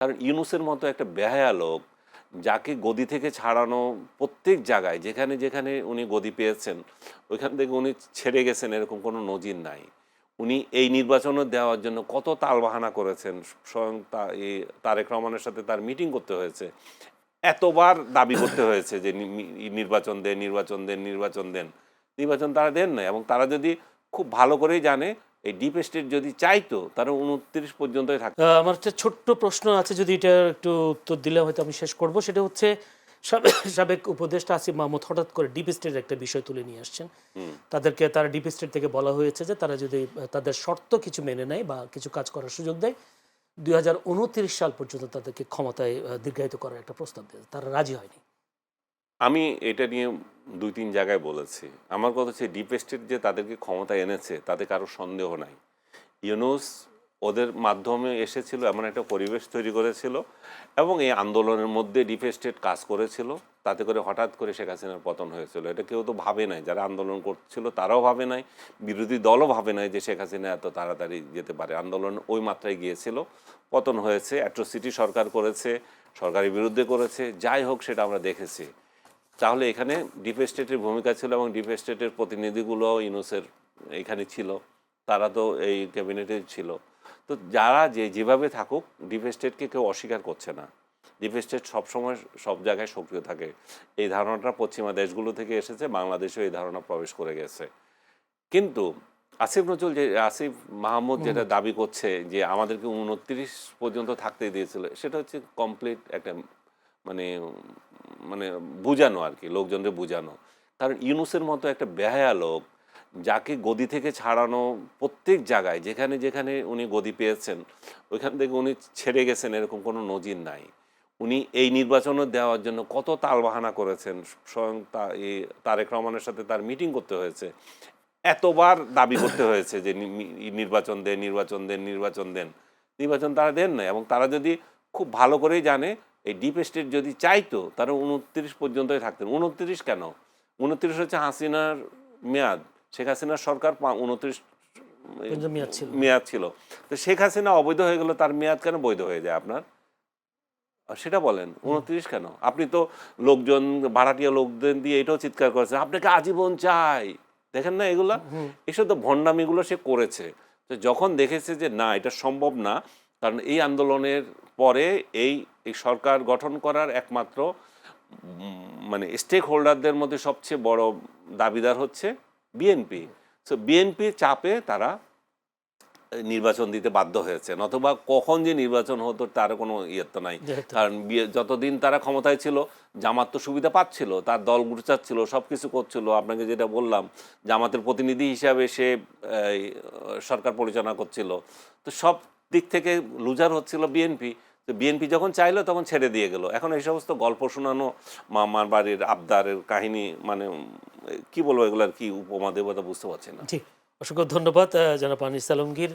কারণ ইউনূসের মতো একটা বেহায়া লোক, যাকে গদি থেকে ছাড়ানো প্রত্যেক জায়গায় যেখানে যেখানে উনি গদি পেয়েছেন ওইখান থেকে উনি ছেড়ে গেছেন, এরকম কোনো নজির নাই। উনি এই নির্বাচনে দেওয়ার জন্য কত তালবাহানা করেছেন, স্বয়ং তারেক রহমানের সাথে তার মিটিং করতে হয়েছে, এতবার দাবি করতে হয়েছে যে নির্বাচন দেন, নির্বাচন দেন, নির্বাচন দেন। নির্বাচন তারা দেন না, এবং তারা যদি খুব ভালো করেই জানে এই ডিপ স্টেট যদি চাইতো তারা ২৯ পর্যন্তই থাকতো। আমার একটা ছোট্ট প্রশ্ন আছে, যদি এটা একটু উত্তর দিলে হয়তো আমি শেষ করব। সেটা হচ্ছে সাবেক উপদেষ্টা আসিফ মাহমুদ হঠাৎ করে ডিপ স্টেটের একটা বিষয় তুলে নিয়ে আসছেন। তারা ডিপ স্টেট থেকে বলা হয়েছে যে তারা যদি তাদের শর্ত কিছু মেনে নেয় বা কিছু কাজ করার সুযোগ দেয়, ২০২৯ সাল পর্যন্ত তাদেরকে ক্ষমতায় দীর্ঘায়িত করার একটা প্রস্তাব দেয়। তারা রাজি হয়নি। আমি এটা নিয়ে ২-৩ জায়গায় বলেছি। আমার কথা হচ্ছে ডিপ স্টেট যে তাদেরকে ক্ষমতায় এনেছে তাতে কারো সন্দেহ নাই। ইউনূস ওদের মাধ্যমে এসেছিল, এমন একটা পরিবেশ তৈরি করেছিল, এবং এই আন্দোলনের মধ্যে ডিপ স্টেট কাজ করেছিল, তাতে করে হঠাৎ করে শেখ হাসিনার পতন হয়েছিল। এটা কেউ তো ভাবে নাই, যারা আন্দোলন করছিল তারাও ভাবে নাই, বিরোধী দলও ভাবে নাই যে শেখ হাসিনা এত তাড়াতাড়ি যেতে পারে। আন্দোলন ওই মাত্রায় গিয়েছিল, পতন হয়েছে, অ্যাট্রোসিটি সরকার করেছে, সরকারের বিরুদ্ধে করেছে, যাই হোক সেটা আমরা দেখেছি। তাহলে এখানে ডিপ স্টেটের ভূমিকা ছিল, এবং ডিপ স্টেটের প্রতিনিধিগুলো ইউনূসের এখানে ছিল, তারা তো এই ক্যাবিনেটে ছিল। তো যারা যেভাবে থাকুক, ডিপ স্টেটকে কেউ অস্বীকার করছে না। ডিপ স্টেট সবসময় সব জায়গায় সক্রিয় থাকে। এই ধারণাটা পশ্চিমা দেশগুলো থেকে এসেছে, বাংলাদেশেও এই ধারণা প্রবেশ করে গেছে। কিন্তু আসিফ মাহমুদ যেটা দাবি করছে যে আমাদেরকে ২৯ পর্যন্ত থাকতে দিয়েছিল, সেটা হচ্ছে কমপ্লিট একটা মানে মানে বুঝানো আর কি, লোকজনকে বুঝানো। কারণ ইউনূসের মতো একটা বেহায়া লোক, যাকে গদি থেকে ছাড়ানো প্রত্যেক জায়গায় যেখানে যেখানে উনি গদি পেয়েছেন ওইখান থেকে উনি ছেড়ে গেছেন, এরকম কোনো নজির নাই। উনি এই নির্বাচনে দেওয়ার জন্য কত তালবাহানা করেছেন, স্বয়ং তারেক রহমানের সাথে তার মিটিং করতে হয়েছে, এতবার দাবি করতে হয়েছে যে নির্বাচন দেন, নির্বাচন দেন, নির্বাচন দেন। নির্বাচন তারা দেন না, এবং তারা যদি খুব ভালো করেই জানে এই ডিপ স্টেট যদি চাইতো তারা ২৯ পর্যন্তই থাকতেন। ২৯ কেন? ২৯ হচ্ছে হাসিনার মেয়াদ, শেখ হাসিনার সরকার ২৯ মেয়াদ ছিল। তো শেখ হাসিনা অবৈধ হয়ে গেল, তার মেয়াদ কেন বৈধ হয়ে যায় আপনার? সেটা বলেন, ২৯ কেন? আপনি তো লোকজন, ভাড়াটিয়া লোকদের দিয়ে এটাও চিৎকার করেছেন আপনাকে আজীবন চাই। দেখেন না এগুলা? এসব তো ভণ্ডামিগুলো সে করেছে। তো যখন দেখেছে যে না, এটা সম্ভব না, কারণ এই আন্দোলনের পরে এই সরকার গঠন করার একমাত্র মানে স্টেক হোল্ডারদের মধ্যে সবচেয়ে বড় দাবিদার হচ্ছে বিএনপি। সো বিএনপির চাপে তারা নির্বাচন দিতে বাধ্য হয়েছে, নতুবা কখন যে নির্বাচন হতো তার কোনো তো নাই। কারণ যতদিন তারা ক্ষমতায় ছিল জামাত তো সুবিধা পাচ্ছিল, তার দল গুছাচ্ছিল, সব কিছু করছিল। আপনাকে যেটা বললাম, জামাতের প্রতিনিধি হিসাবে সে সরকার পরিচালনা করছিল। তো সব দিক থেকে লুজার হচ্ছিল বিএনপি। তো বিএনপি যখন চাইলো তখন ছেড়ে দিয়ে গেল। এখন এই সমস্ত গল্প শোনানো, মামার বাড়ির আবদারের কাহিনী, মানে কি বলবো, এগুলার কি উপমা দেবতা বুঝতে পারছি না। অসংখ্য ধন্যবাদ জনাব আনিস আলমগীর।